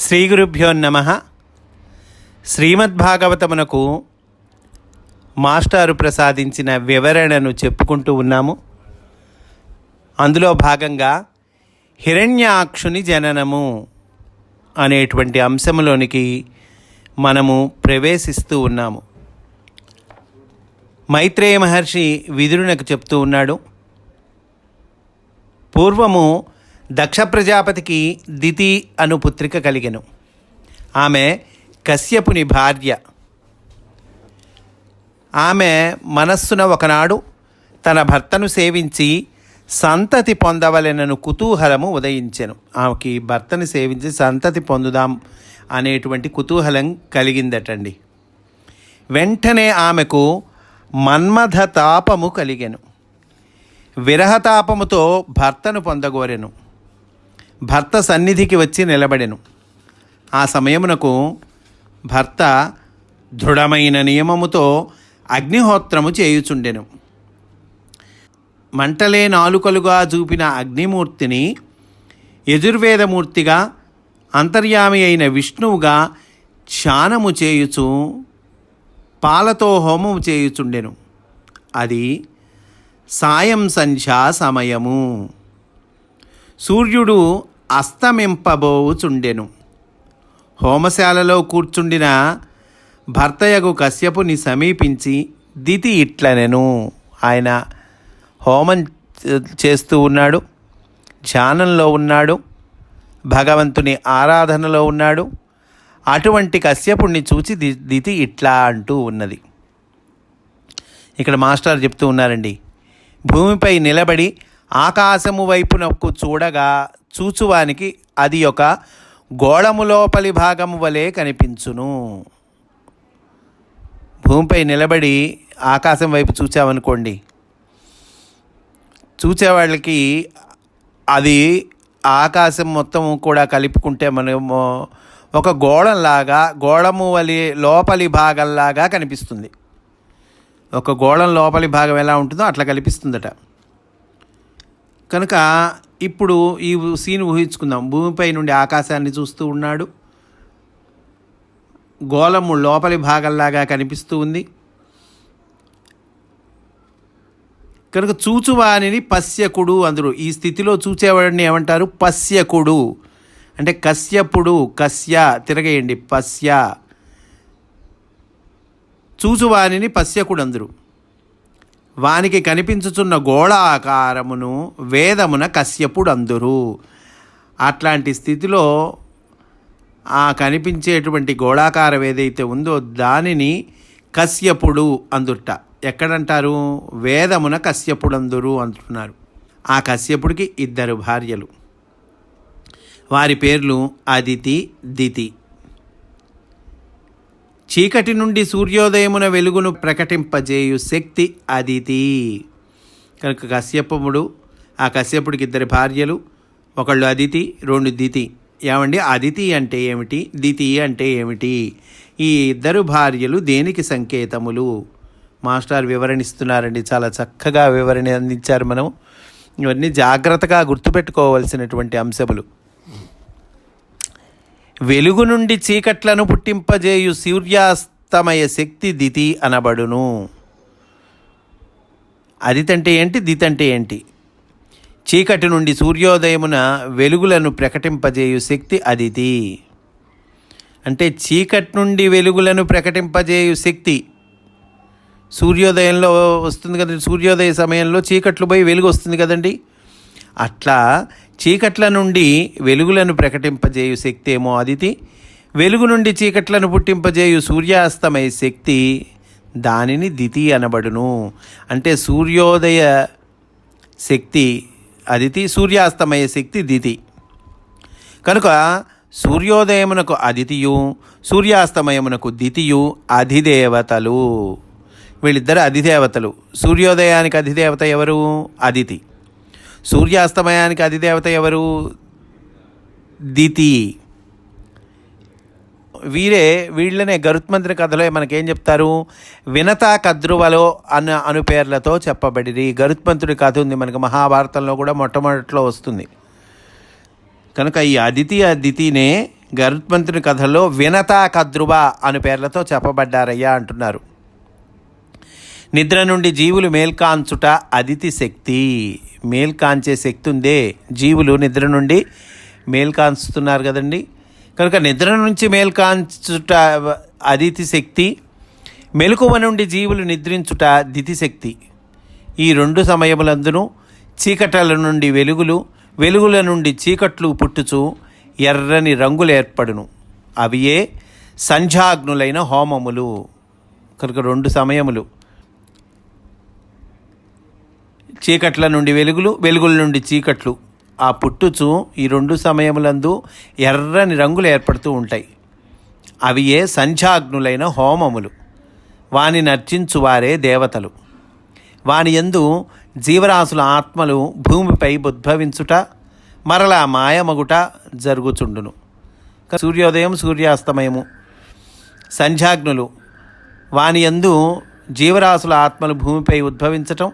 శ్రీ గురుభ్యో నమః. శ్రీమద్భాగవతమునకు మాస్టారు ప్రసాదించిన వివరణను చెప్పుకుంటూ ఉన్నాము. అందులో భాగంగా హిరణ్యాక్షుని జననము అనేటువంటి అంశంలోనికి మనము ప్రవేశిస్తూ ఉన్నాము. మైత్రేయ మహర్షి విదురునకు చెప్తూ ఉన్నాడు, పూర్వము దక్ష ప్రజాపతికి దితి అను పుత్రిక కలిగెను. ఆమె కశ్యపుని భార్య. ఆమె మనస్సున ఒకనాడు తన భర్తను సేవించి సంతతి పొందవలెనను కుతూహలము ఉదయించెను. ఆమెకి భర్తను సేవించి సంతతి పొందుదాం అనేటువంటి కుతూహలం కలిగిందటండి. వెంటనే ఆమెకు మన్మథ తాపము కలిగెను. విరహతాపముతో భర్తను పొందగోరెను. భర్త సన్నిధికి వచ్చి నిలబడెను. ఆ సమయమునకు భర్త దృఢమైన నియమముతో అగ్నిహోత్రము చేయుచుండెను. మంటలే నాలుకలుగా చూపిన అగ్నిమూర్తిని యజుర్వేదమూర్తిగా అంతర్యామి అయిన విష్ణువుగా ధ్యానము చేయుచు పాలతో హోమము చేయుచుండెను. అది సాయం సంధ్యా సమయము. సూర్యుడు అస్తమింపబోచుండెను. హోమశాలలో కూర్చుండిన భర్తయగు కశ్యపుని సమీపించి దితి ఇట్లనెను. ఆయన హోమం చేస్తూ ఉన్నాడు, ధ్యానంలో ఉన్నాడు, భగవంతుని ఆరాధనలో ఉన్నాడు. అటువంటి కశ్యపుణ్ణి చూచి దితి ఇట్లా అంటూ ఉన్నది. ఇక్కడ మాస్టర్ చెప్తూ ఉన్నారండి, భూమిపై నిలబడి ఆకాశము వైపునకు చూచువానికి అది ఒక గోళము లోపలి భాగము వలె కనిపించును. భూమిపై నిలబడి ఆకాశం వైపు చూచామనుకోండి, చూచేవాళ్ళకి అది ఆకాశం మొత్తం కూడా కలుపుకుంటే మనము ఒక గోళంలాగా, గోళము వలె లోపలి భాగంలాగా కనిపిస్తుంది. ఒక గోళం లోపలి భాగం ఎలా ఉంటుందో అట్లా కనిపిస్తుందట. కనుక ఇప్పుడు ఈ సీన్ ఊహించుకుందాం. భూమిపై నుండి ఆకాశాన్ని చూస్తూ ఉన్నాడు, గోళము లోపలి భాగంలాగా కనిపిస్తూ ఉంది. కనుక చూచువానిని పశ్యకుడు అందరూ. ఈ స్థితిలో చూచేవాడిని ఏమంటారు? పశ్యకుడు. అంటే కశ్యపుడు, కశ్య తిరగేయండి, పశ్య. చూచువానిని పశ్యకుడు అందరూ. వానికి కనిపించుచున్న గోళాకారమును వేదమున కశ్యపుడు అందురు. అట్లాంటి స్థితిలో ఆ కనిపించేటువంటి గోళాకారం ఏదైతే ఉందో దానిని కశ్యపుడు అందుట. ఎక్కడంటారు? వేదమున కశ్యపుడు అందురు అంటున్నారు. ఆ కశ్యపుడికి 2 భార్యలు. వారి పేర్లు అదితి, దితి. చీకటి నుండి సూర్యోదయమున వెలుగును ప్రకటింపజేయు శక్తి అదితి. కనుక కశ్యపుడు, ఆ కశ్యపుడికి 2 భార్యలు, ఒకళ్ళు అదితి, 2 దితి. ఏమండి, అదితి అంటే ఏమిటి, దితి అంటే ఏమిటి? ఈ 2 భార్యలు దేనికి సంకేతములు? మాస్టర్ వివరణిస్తున్నారండి. చాలా చక్కగా వివరణ అందించారు. మనం ఇవన్నీ జాగ్రత్తగా గుర్తుపెట్టుకోవలసినటువంటి అంశములు. వెలుగు నుండి చీకట్లను పుట్టింపజేయు సూర్యాస్తమయ శక్తి దితి అనబడును. అదితంటే ఏంటి, దితంటే ఏంటి? చీకటి నుండి సూర్యోదయమున వెలుగులను ప్రకటింపజేయు శక్తి అదితి. అంటే చీకటి నుండి వెలుగులను ప్రకటింపజేయు శక్తి సూర్యోదయంలో వస్తుంది కదండి. సూర్యోదయ సమయంలో చీకట్లు పోయి వెలుగు వస్తుంది కదండి. అట్లా చీకట్ల నుండి వెలుగులను ప్రకటింపజేయు శక్తి ఏమో అదితి, వెలుగు నుండి చీకట్లను పుట్టింపజేయు సూర్యాస్తమయ శక్తి దానిని దితి అనబడును. అంటే సూర్యోదయ శక్తి అదితి, సూర్యాస్తమయ శక్తి దితి. కనుక సూర్యోదయమునకు అదితియు, సూర్యాస్తమయమునకు దితియు అధిదేవతలు. వీళ్ళిద్దరు అధిదేవతలు. సూర్యోదయానికి అధిదేవత ఎవరు? అదితి. సూర్యాస్తమయానికి అధిదేవత ఎవరు? దితి. వీళ్ళనే గరుత్మంతుని కథలో మనకేం చెప్తారు? వినతా కద్రువలో అను పేర్లతో చెప్పబడిరి. గరుత్మంతుడి కథ ఉంది మనకు మహాభారతంలో కూడా మొట్టమొదటిలో వస్తుంది. కనుక ఈ అదితినే గరుత్మంతుని కథలో వినతా కద్రువ అను పేర్లతో చెప్పబడ్డారయ్యా అంటున్నారు. నిద్ర నుండి జీవులు మేల్కాంచుట అదితి శక్తి. మేల్కాంచే శక్తి ఉందే, జీవులు నిద్ర నుండి మేల్కాంచుతున్నారు కదండి. కనుక నిద్ర నుంచి మేల్కాంచుట అదితి శక్తి, మెలకువ నుండి జీవులు నిద్రించుట దితిశక్తి. ఈ రెండు సమయములందును చీకట్ల నుండి వెలుగులు, వెలుగుల నుండి చీకట్లు పుట్టుచు ఎర్రని రంగులు ఏర్పడును. అవియే సంధ్యాగ్నులైన హోమములు. కనుక రెండు సమయములు, చీకట్ల నుండి వెలుగులు, వెలుగుల నుండి చీకట్లు ఆ పుట్టుచు ఈ రెండు సమయములందు ఎర్రని రంగులు ఏర్పడుతూ ఉంటాయి. అవి ఏ సంధ్యాగ్నులైన హోమములు. వాని నర్చించువారే దేవతలు. వాని యందు జీవరాశుల ఆత్మలు భూమిపై ఉద్భవించుట మరలా మాయమగుట జరుగుచుండును. సూర్యోదయం సూర్యాస్తమయము సంధ్యాగ్నులు. వాని యందు జీవరాశుల ఆత్మలు భూమిపై ఉద్భవించటం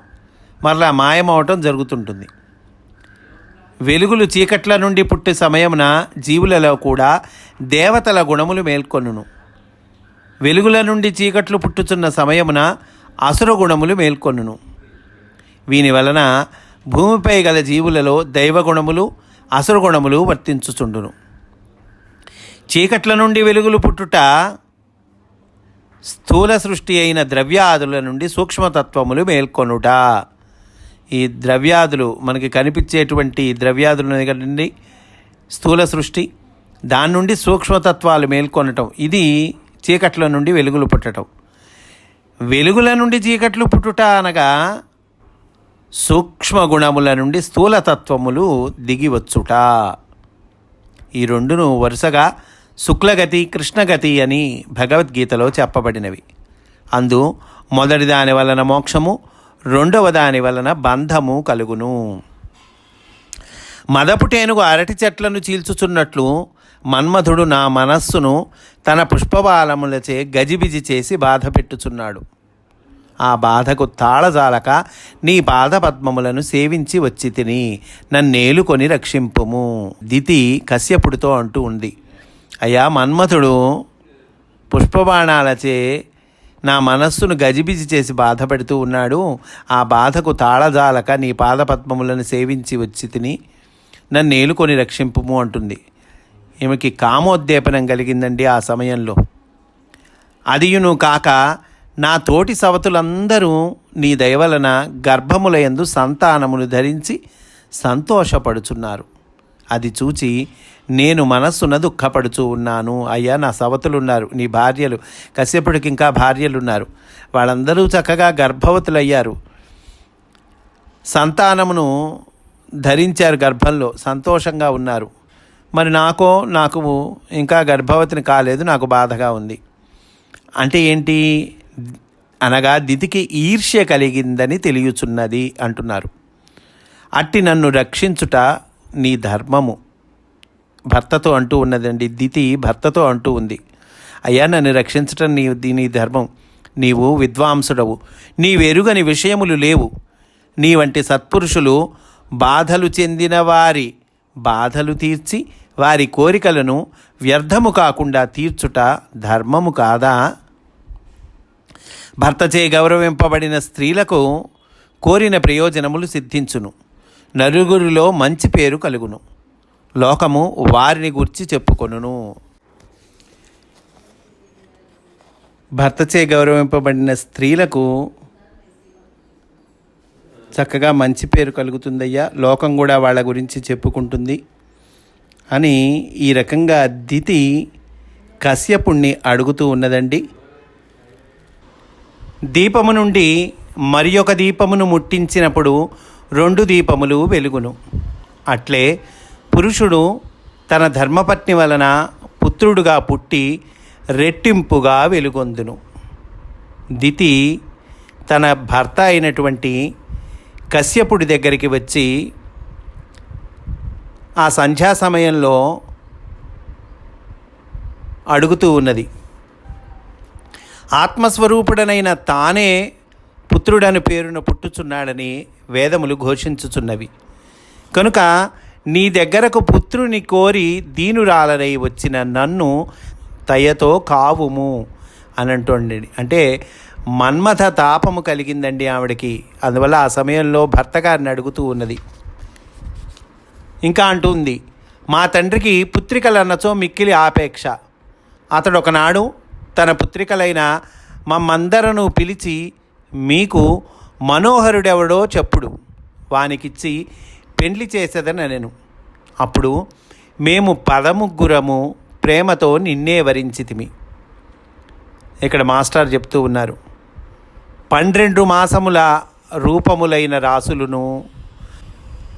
మరలా మాయమవటం జరుగుతుంటుంది. వెలుగులు చీకట్ల నుండి పుట్టే సమయమున జీవులలో కూడా దేవతల గుణములు మేల్కొనును. వెలుగుల నుండి చీకట్లు పుట్టుచున్న సమయమున అసుర గుణములు మేల్కొనును. వీని వలన భూమిపై గల జీవులలో దైవగుణములు అసురగుణములు వర్తించుచుండును. చీకట్ల నుండి వెలుగులు పుట్టుట స్థూల సృష్టి అయిన ద్రవ్యాదుల నుండి సూక్ష్మతత్వములు మేల్కొనుట. ఈ ద్రవ్యాదులు మనకి కనిపించేటువంటి ద్రవ్యాదులు కదండి స్థూల సృష్టి, దాని నుండి సూక్ష్మతత్వాలు మేల్కొనటం, ఇది చీకట్ల నుండి వెలుగులు పుట్టడం. వెలుగుల నుండి చీకట్లు పుట్టుట అనగా సూక్ష్మ గుణముల నుండి స్థూలతత్వములు దిగివచ్చుట. ఈ రెండును వరుసగా శుక్లగతి కృష్ణగతి అని భగవద్గీతలో చెప్పబడినవి. అందు మొదటి దాని వలన మోక్షము, రెండవ దాని వలన బంధము కలుగును. మదపుటేనుగు అరటి చెట్లను చీల్చుచున్నట్లు మన్మధుడు నా మనస్సును తన పుష్పబాలములచే గజిబిజి చేసి బాధ పెట్టుచున్నాడు. ఆ బాధకు తాళజాలక నీ పాదపద్మములను సేవించి వచ్చి తిని నన్నేలుకొని రక్షింపుము. దితి కశ్యపుడితో అంటూ ఉంది, అయ్యా మన్మథుడు పుష్పబాణాలచే నా మనస్సును గజిబిజి చేసి బాధపెడుతూ ఉన్నాడు. ఆ బాధకు తాళజాలక నీ పాదపద్మములను సేవించి వచ్చి తిని నన్నేలుకొని రక్షింపుము అంటుంది. ఈమెకి కామోద్దీపనం కలిగిందండి ఆ సమయంలో. అదియును కాక నా తోటి సవతులందరూ నీ దయవలన గర్భములయందు సంతానమును ధరించి సంతోషపడుచున్నారు. అది చూచి నేను మనస్సున దుఃఖపడుచూ ఉన్నాను. అయ్యా నా సవతులున్నారు, నీ భార్యలు, కశ్యపుడికి ఇంకా భార్యలున్నారు, వాళ్ళందరూ చక్కగా గర్భవతులయ్యారు, సంతానమును ధరించారు, గర్భంలో సంతోషంగా ఉన్నారు. మరి నాకు ఇంకా గర్భవతిని కాలేదు, నాకు బాధగా ఉంది. అంటే ఏంటి అనగా దితికి ఈర్ష్య కలిగిందని తెలియచున్నది అంటున్నారు. అట్టి నన్ను రక్షించుట నీ ధర్మము. భర్తతో అంటూ ఉన్నదండి, దితి భర్తతో అంటూ ఉంది, అయ్యా నన్ను రక్షించటం నీ ధర్మం. నీవు విద్వాంసుడవు, నీవెరుగని విషయములు లేవు. నీ వంటి సత్పురుషులు బాధలు చెందిన వారి బాధలు తీర్చి వారి కోరికలను వ్యర్థము కాకుండా తీర్చుట ధర్మము కాదా? భర్తచే గౌరవింపబడిన స్త్రీలకు కోరిన ప్రయోజనములు సిద్ధించును, నలుగురిలో మంచి పేరు కలుగును, లోకము వారిని గురించి చెప్పుకొనును. భర్తచే గౌరవింపబడిన స్త్రీలకు చక్కగా మంచి పేరు కలుగుతుందయ్యా, లోకం కూడా వాళ్ళ గురించి చెప్పుకుంటుంది అని ఈ రకంగా దితి కశ్యపుణ్ణి అడుగుతూ ఉన్నదండి. దీపము నుండి మరి ఒక దీపమును ముట్టించినప్పుడు 2 దీపములు వెలుగును. అట్లే పురుషుడు తన ధర్మపత్ని వలన పుత్రుడుగా పుట్టి రెట్టింపుగా వెలుగొందును. దితి తన భర్త అయినటువంటి కశ్యపుడి దగ్గరికి వచ్చి ఆ సంధ్యా సమయంలో అడుగుతూ ఉన్నది. ఆత్మస్వరూపుడనైన తానే పుత్రుడని పేరున పుట్టుచున్నాడని వేదములు ఘోషించుచున్నవి. కనుక నీ దగ్గరకు పుత్రుని కోరి దీనురాలనై వచ్చిన నన్ను దయతో కావుము అని అంటుండి. అంటే మన్మథ తాపము కలిగిందండి ఆవిడకి. అందువల్ల ఆ సమయంలో భర్త గారిని అడుగుతూ ఉన్నది. ఇంకా అంటుంది, మా తండ్రికి పుత్రికలన్నచో మిక్కిలి ఆపేక్ష. అతడు ఒకనాడు తన పుత్రికలైన మమ్మందరను పిలిచి, మీకు మనోహరుడెవడో చెప్పుడు, వానికిచ్చి పెండ్లి చేసేదని నేను. అప్పుడు మేము 13 ప్రేమతో నిన్నే వరించితిమి. ఇక్కడ మాస్టర్ చెప్తూ ఉన్నారు, 12 మాసముల రూపములైన రాసులను,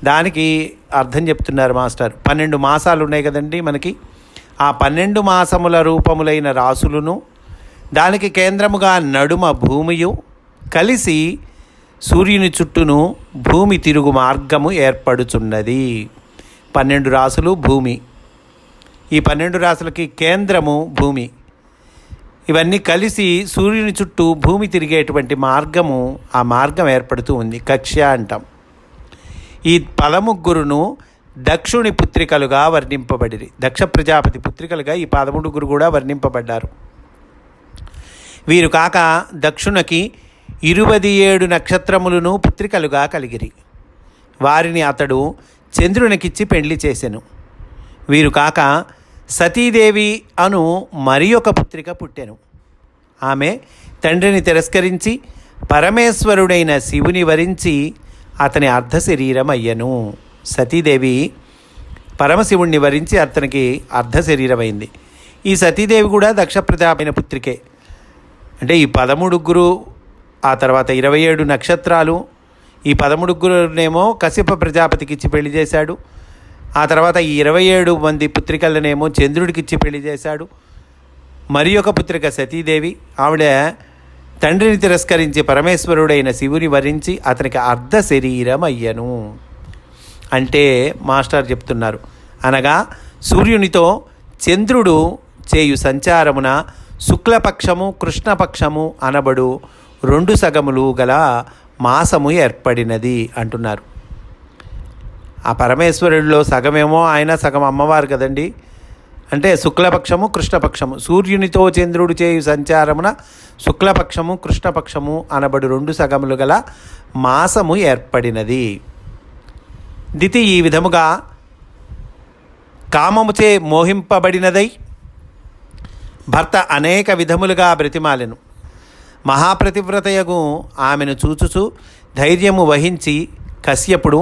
దానికి అర్థం చెప్తున్నారు మాస్టర్. 12 మాసాలు ఉన్నాయి కదండి మనకి. ఆ 12 మాసముల రూపములైన రాసులను, దానికి కేంద్రముగా నడుమ భూమియు కలిసి సూర్యుని చుట్టూను భూమి తిరుగు మార్గము ఏర్పడుచున్నది. 12 రాసులు భూమి, ఈ 12 రాసులకి కేంద్రము భూమి. ఇవన్నీ కలిసి సూర్యుని చుట్టూ భూమి తిరిగేటువంటి మార్గము, ఆ మార్గం ఏర్పడుతూ ఉంది, కక్ష్య అంటాం. ఈ 13 దక్షుని పుత్రికలుగా వర్ణింపబడిరి. దక్ష ప్రజాపతి పుత్రికలుగా ఈ 13 కూడా వర్ణింపబడ్డారు. వీరు కాక దక్షునకి 27 నక్షత్రములను పుత్రికలుగా కలిగిరి. వారిని అతడు చంద్రునికిచ్చి పెండ్లి చేసెను. వీరు కాక సతీదేవి అను మరి ఒక పుత్రిక పుట్టెను. ఆమె తండ్రిని తిరస్కరించి పరమేశ్వరుడైన శివుని వరించి అతని అర్ధ శరీరం అయ్యను. సతీదేవి పరమశివుణ్ణి వరించి అతనికి అర్ధ శరీరమైంది. ఈ సతీదేవి కూడా దక్ష ప్రజాపైన పుత్రికే. అంటే ఈ 13 ఆ తర్వాత 27 నక్షత్రాలు, ఈ 13నేమో కశ్యప ప్రజాపతికి ఇచ్చి పెళ్లి చేశాడు. ఆ తర్వాత ఈ 27 మంది పుత్రికలనేమో చంద్రుడికిచ్చి పెళ్లి చేశాడు. మరి ఒక పుత్రిక సతీదేవి, ఆవిడ తండ్రిని తిరస్కరించి పరమేశ్వరుడైన శివుని వరించి అతనికి అర్ధ శరీరం అయ్యను. అంటే మాస్టర్ చెప్తున్నారు, అనగా సూర్యునితో చంద్రుడు చేయు సంచారమున శుక్లపక్షము కృష్ణపక్షము అనబడు 2 సగములు గల మాసము ఏర్పడినది అంటున్నారు. ఆ పరమేశ్వరుడిలో సగమేమో ఆయన, సగం అమ్మవారు కదండి. అంటే శుక్లపక్షము కృష్ణపక్షము, సూర్యునితో చంద్రుడు చేయు సంచారమున శుక్లపక్షము కృష్ణపక్షము అనబడు 2 సగములు గల మాసము ఏర్పడినది. దితి ఈ విధముగా కామముచే మోహింపబడినదై భర్త అనేక విధములుగా బ్రతిమాలెను. మహాప్రతివ్రతయగు ఆమెను చూచుచు ధైర్యము వహించి కశ్యపుడు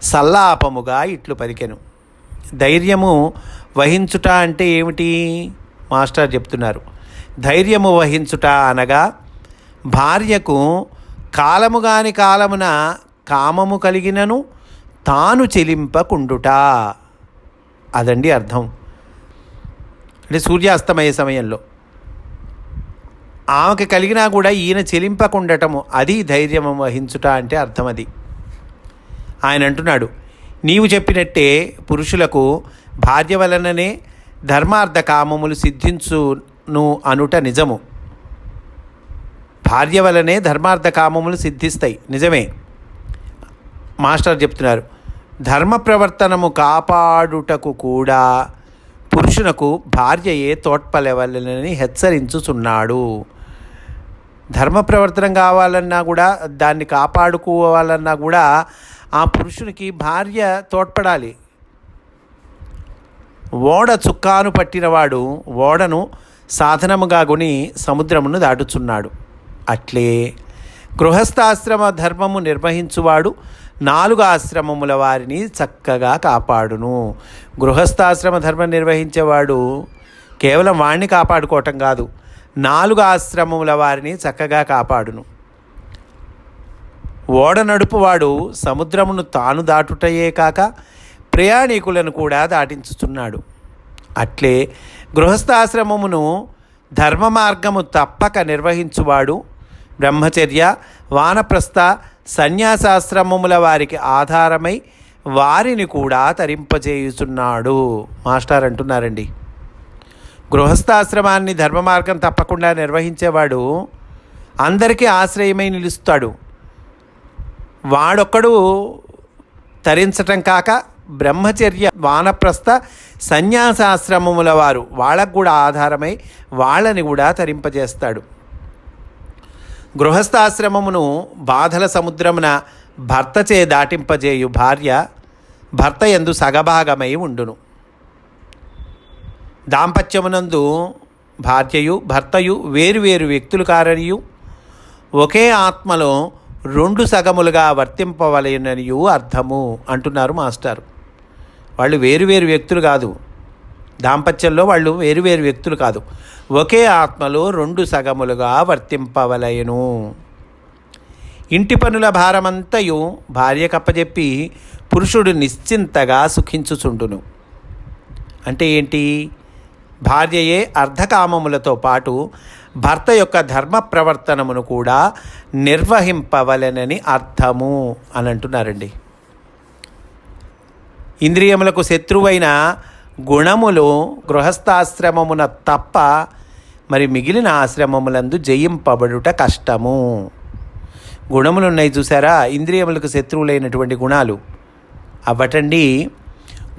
సల్లాపముగా ఇట్లు పలికెను. ధైర్యము వహించుట అంటే ఏమిటి మాస్టర్ చెప్తున్నారు. ధైర్యము వహించుట అనగా భార్యకు కాలముగాని కాలమున కామము కలిగినను తాను చెలింపకుండుట, అదండి అర్థం. అంటే సూర్యాస్తమయ సమయంలో ఆమెకి కలిగినా కూడా ఈయన చెలింపకుండటము, అది ధైర్యము వహించుట అంటే అర్థం. అది ఆయన అంటున్నాడు, నీవు చెప్పినట్టే పురుషులకు భార్య వలననే ధర్మార్థ కామములు సిద్ధించును అనుట నిజము. భార్య వలనే ధర్మార్థ కామములు సిద్ధిస్తాయి, నిజమే. మాస్టర్ చెప్తున్నారు, ధర్మ ప్రవర్తనము కాపాడుటకు కూడా పురుషునకు భార్యయే తోడ్పడవలెనని హెచ్చరించుచున్నాడు. ధర్మ ప్రవర్తనం కావాలన్నా కూడా, దాన్ని కాపాడుకోవాలన్నా కూడా ఆ పురుషునికి భార్య తోడ్పడాలి. ఓడ చుక్కాను పట్టినవాడు ఓడను సాధనముగా కొని సముద్రమును దాటుచున్నాడు. అట్లే గృహస్థాశ్రమ ధర్మము నిర్వహించువాడు 4 ఆశ్రమముల వారిని చక్కగా కాపాడును. గృహస్థాశ్రమ ధర్మం నిర్వహించేవాడు కేవలం వాణ్ణి కాపాడుకోవటం కాదు, 4 ఆశ్రమముల వారిని చక్కగా కాపాడును. ఓడ నడుపువాడు సముద్రమును తాను దాటుటయే కాక ప్రయాణికులను కూడా దాటించుచున్నాడు. అట్లే గృహస్థాశ్రమమును ధర్మ మార్గము తప్పక నిర్వహించువాడు బ్రహ్మచర్య వానప్రస్థ సన్యాసాశ్రమముల వారికి ఆధారమై వారిని కూడా తరింపజేయుచున్నాడు. మాస్టర్ అంటున్నారండి, గృహస్థాశ్రమాన్ని ధర్మ మార్గం తప్పకుండా నిర్వహించేవాడు అందరికీ ఆశ్రయమై నిలుస్తాడు. వాడొక్కడు తరించటం కాక బ్రహ్మచర్య వానప్రస్థ సన్యాసాశ్రమముల వారు వాళ్ళకు కూడా ఆధారమై వాళ్ళని కూడా తరింపజేస్తాడు. గృహస్థాశ్రమమును బాధల సముద్రమున భర్తచే దాటింపజేయు భార్య భర్త యందు సగభాగమై ఉండును. దాంపత్యమునందు భార్యయు భర్తయు వేరువేరు వ్యక్తులు కారనియు ఒకే ఆత్మలో 2 సగములుగా వర్తింపవలెననియు అర్థము అంటున్నారు మాస్టారు. వాళ్ళు వేరువేరు వ్యక్తులు కాదు, దాంపత్యంలో వాళ్ళు వేరువేరు వ్యక్తులు కాదు, ఒకే ఆత్మలో 2 సగములుగా వర్తింపవలయను. ఇంటి పనుల భారమంతయు భార్యకప్పజెప్పి పురుషుడు నిశ్చింతగా సుఖించుచుండును. అంటే ఏంటి? భార్యయే అర్ధకామములతో పాటు భర్త యొక్క ధర్మ ప్రవర్తనమును కూడా నిర్వహింపవలెనని అర్థము అని అంటున్నారండి. ఇంద్రియములకు శత్రువైన గుణములు గృహస్థాశ్రమమున తప్ప మరి మిగిలిన ఆశ్రమములందు జయింపబడుట కష్టము. గుణములు ఉన్నాయి చూసారా, ఇంద్రియములకు శత్రువులైనటువంటి గుణాలు అవ్వటండి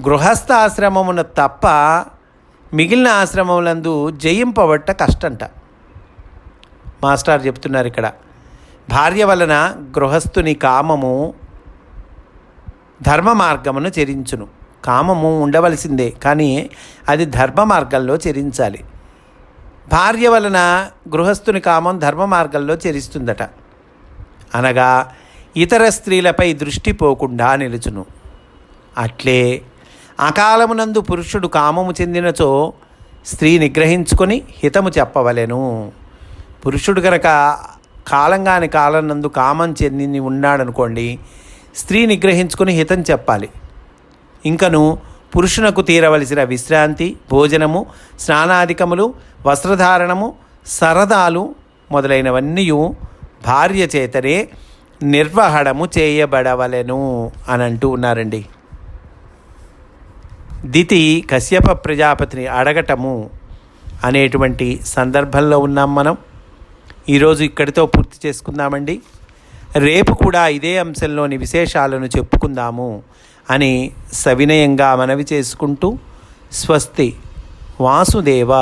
గృహస్థాశ్రమమున తప్ప మిగిలిన ఆశ్రమములందు జయింపబట్ట కష్టంట. మాస్టర్ చెప్తున్నారు ఇక్కడ, భార్య వలన గృహస్థుని కామము ధర్మ మార్గమును చెరించును. కామము ఉండవలసిందే, కానీ అది ధర్మ మార్గంలో చెరించాలి. భార్య వలన గృహస్థుని కామం ధర్మ మార్గంలో చెరిస్తుందట. అనగా ఇతర స్త్రీలపై దృష్టి పోకుండా నిలుచును. అట్లే అకాలమునందు పురుషుడు కామము చెందినచో స్త్రీ నిగ్రహించుకొని హితము చెప్పవలెను. పురుషుడు కనుక కాలంగాని కాలం నందు కామం చెంది ఉన్నాడనుకోండి, స్త్రీ నిగ్రహించుకొని హితం చెప్పాలి. ఇంకను పురుషునకు తీరవలసిన విశ్రాంతి, భోజనము, స్నానాధికములు, వస్త్రధారణము, సరదాలు మొదలైనవన్నీ భార్య చేతనే నిర్వహణము చేయబడవలెను అని అంటూ ఉన్నారండి. దితి కశ్యప ప్రజాపతిని అడగటము అనేటువంటి సందర్భంలో ఉన్నాం మనం. ఈరోజు ఇక్కడితో పూర్తి చేసుకుందామండి. రేపు కూడా ఇదే అంశంలోని విశేషాలను చెప్పుకుందాము అని సవినయంగా మనవి చేసుకుంటూ స్వస్తి. వాసుదేవ.